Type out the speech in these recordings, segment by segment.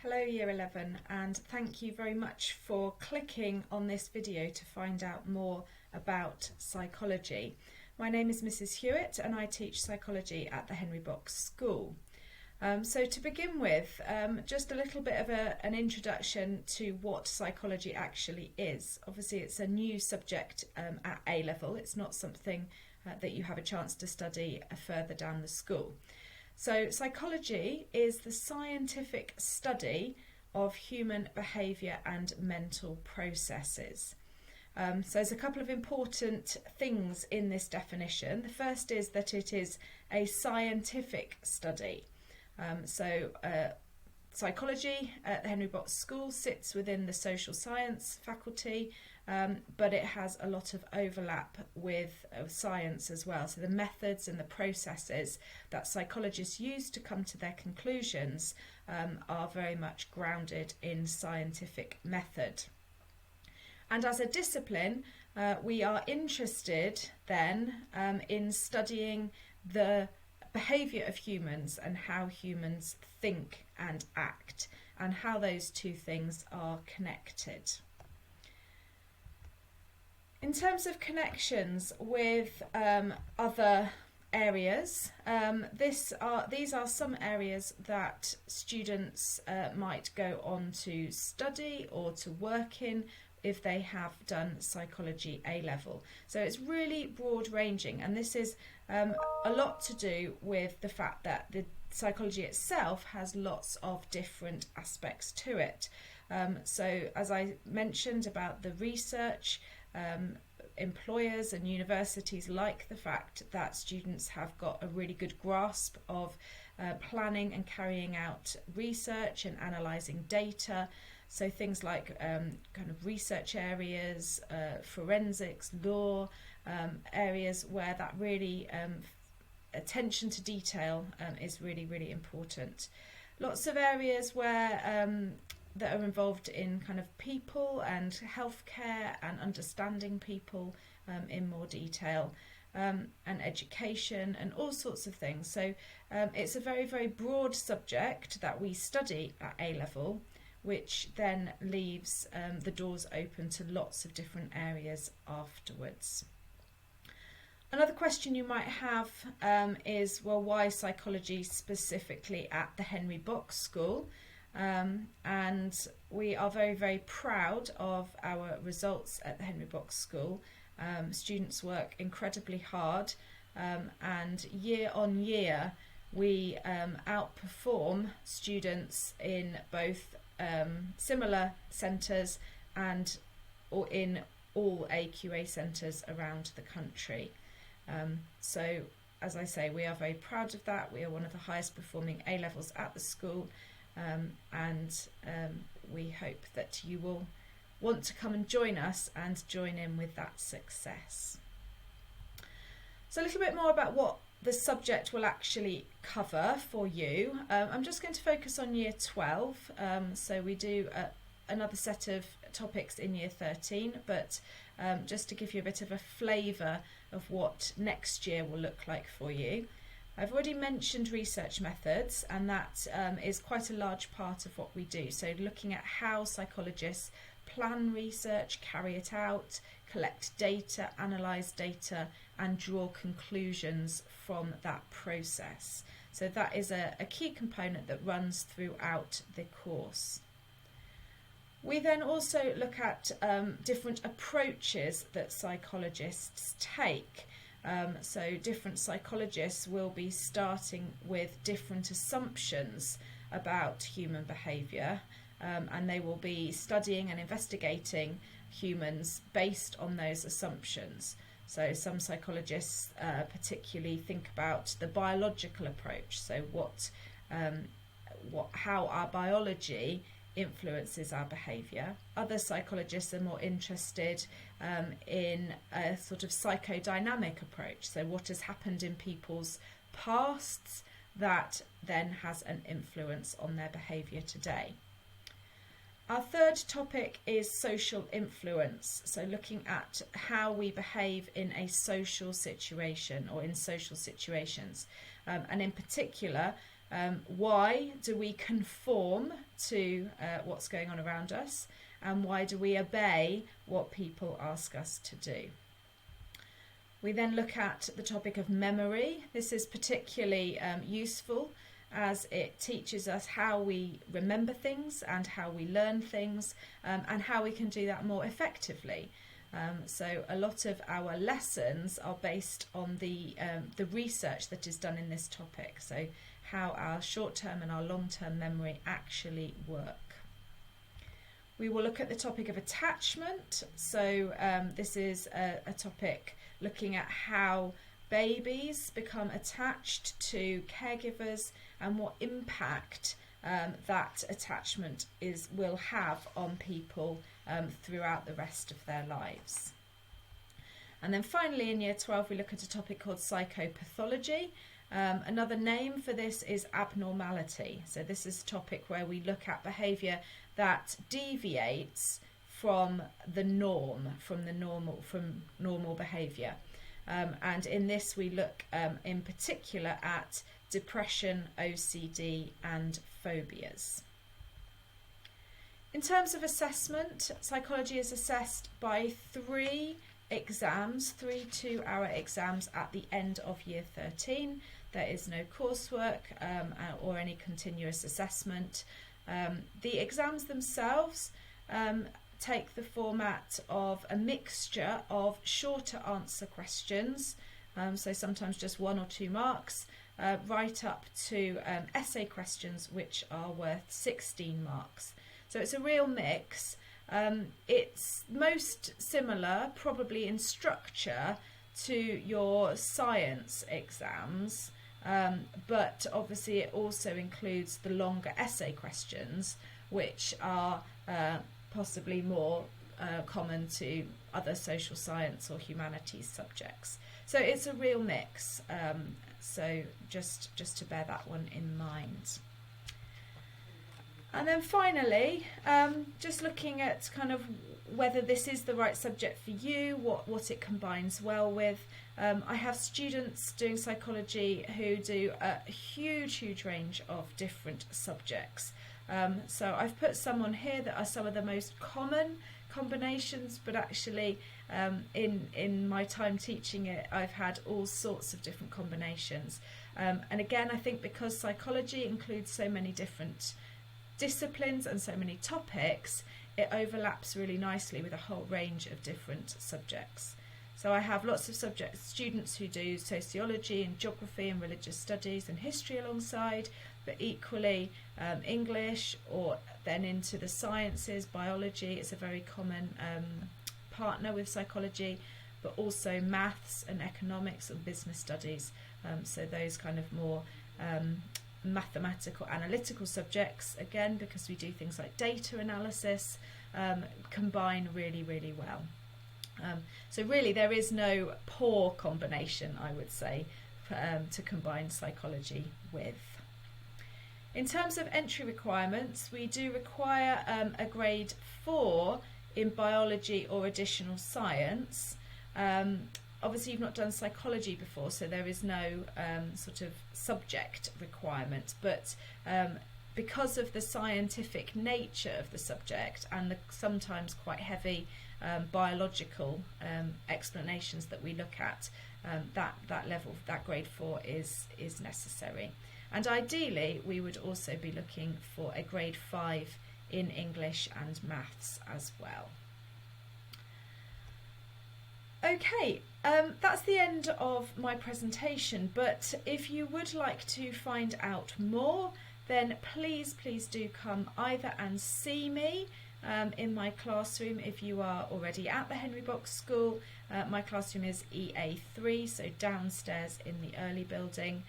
Hello Year 11, and thank you very much for clicking on this video to find out more about psychology. My name is Mrs. Hewitt and I teach psychology at the Henry Box School. So to begin with, just a little bit of an introduction to what psychology actually is. Obviously it's a new subject at A level, it's not something that you have a chance to study further down the school. So psychology is the scientific study of human behaviour and mental processes. So there's a couple of important things in this definition. The first is that it is a scientific study. Psychology at the Henry Box School sits within the social science faculty, but it has a lot of overlap with science as well. So the methods and the processes that psychologists use to come to their conclusions are very much grounded in scientific method. And as a discipline, we are interested then in studying the behaviour of humans and how humans think and act, and how those two things are connected. In terms of connections with other areas, these are some areas that students might go on to study or to work in if they have done psychology A level. So it's really broad ranging, and this is a lot to do with the fact that the psychology itself has lots of different aspects to it. So as I mentioned about the research, employers and universities like the fact that students have got a really good grasp of planning and carrying out research and analysing data. So things like kind of research areas, forensics, law, areas where that really attention to detail is really, really important. Lots of areas where that are involved in kind of people and healthcare and understanding people in more detail, and education and all sorts of things. So it's a very, very broad subject that we study at A level, which then leaves the doors open to lots of different areas afterwards. Another question you might have is, well, why psychology specifically at the Henry Box School? And we are very, very proud of our results at the Henry Box School. Students work incredibly hard, and year on year we outperform students in both similar centres or in all AQA centres around the country. So as I say, we are very proud of that. We are one of the highest performing A levels at the school, and we hope that you will want to come and join us and join in with that success. So a little bit more about what the subject will actually cover for you. I'm just going to focus on year 12. So we do another set of topics in year 13, but just to give you a bit of a flavour of what next year will look like for you. I've already mentioned research methods, and that is quite a large part of what we do. So looking at how psychologists plan research, carry it out, collect data, analyse data, and draw conclusions from that process. So that is a key component that runs throughout the course. We then also look at different approaches that psychologists take. So different psychologists will be starting with different assumptions about human behaviour, and they will be studying and investigating humans based on those assumptions. So some psychologists particularly think about the biological approach, so how our biology influences our behaviour. Other psychologists are more interested in a sort of psychodynamic approach, so what has happened in people's pasts that then has an influence on their behaviour today. Our third topic is social influence, so looking at how we behave in a social situation or in social situations, and in particular Why do we conform to what's going on around us? And why do we obey what people ask us to do? We then look at the topic of memory. This is particularly useful as it teaches us how we remember things and how we learn things, and how we can do that more effectively. So a lot of our lessons are based on the research that is done in this topic, so how our short-term and our long-term memory actually work. We will look at the topic of attachment. So this is a topic looking at how babies become attached to caregivers and what impact that attachment will have on people throughout the rest of their lives. And then finally in Year 12 we look at a topic called psychopathology. Another name for this is abnormality. So this is a topic where we look at behaviour that deviates from the norm, from normal behaviour. And in this we look in particular at depression, OCD and phobias. In terms of assessment, psychology is assessed by 3 exams, 3 2-hour exams at the end of Year 13. There is no coursework or any continuous assessment. The exams themselves take the format of a mixture of shorter answer questions, so sometimes just 1 or 2 marks, right up to essay questions which are worth 16 marks. So it's a real mix. It's most similar probably in structure to your science exams, but obviously it also includes the longer essay questions which are possibly more common to other social science or humanities subjects. So it's a real mix, so just to bear that one in mind. And then finally, just looking at kind of whether this is the right subject for you, what it combines well with. I have students doing psychology who do a huge range of different subjects. So I've put some on here that are some of the most common combinations, but actually in my time teaching it, I've had all sorts of different combinations. And again, I think because psychology includes so many different disciplines and so many topics, it overlaps really nicely with a whole range of different subjects. So I have lots of students who do sociology and geography and religious studies and history alongside, but equally English, or then into the sciences. Biology is a very common partner with psychology, but also maths and economics and business studies. So those kind of more mathematical, analytical subjects, again, because we do things like data analysis, combine really well. So really there is no poor combination, I would say, to combine psychology with. In terms of entry requirements, we do require a grade 4 in biology or additional science. Obviously you've not done psychology before, so there is no sort of subject requirement, but because of the scientific nature of the subject and the sometimes quite heavy biological explanations that we look at, that level, that grade 4 is necessary. And ideally we would also be looking for a grade 5 in English and maths as well. Okay, that's the end of my presentation, but if you would like to find out more, then please do come either and see me in my classroom if you are already at the Henry Box School. My classroom is EA3, so downstairs in the early building,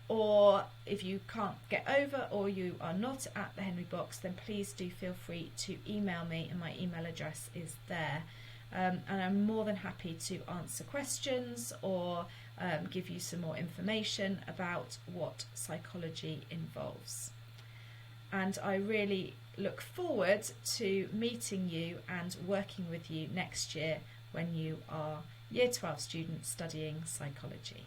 or if you can't get over or you are not at the Henry Box, then please do feel free to email me, and my email address is there. And I'm more than happy to answer questions or give you some more information about what psychology involves. And I really look forward to meeting you and working with you next year when you are Year 12 students studying psychology.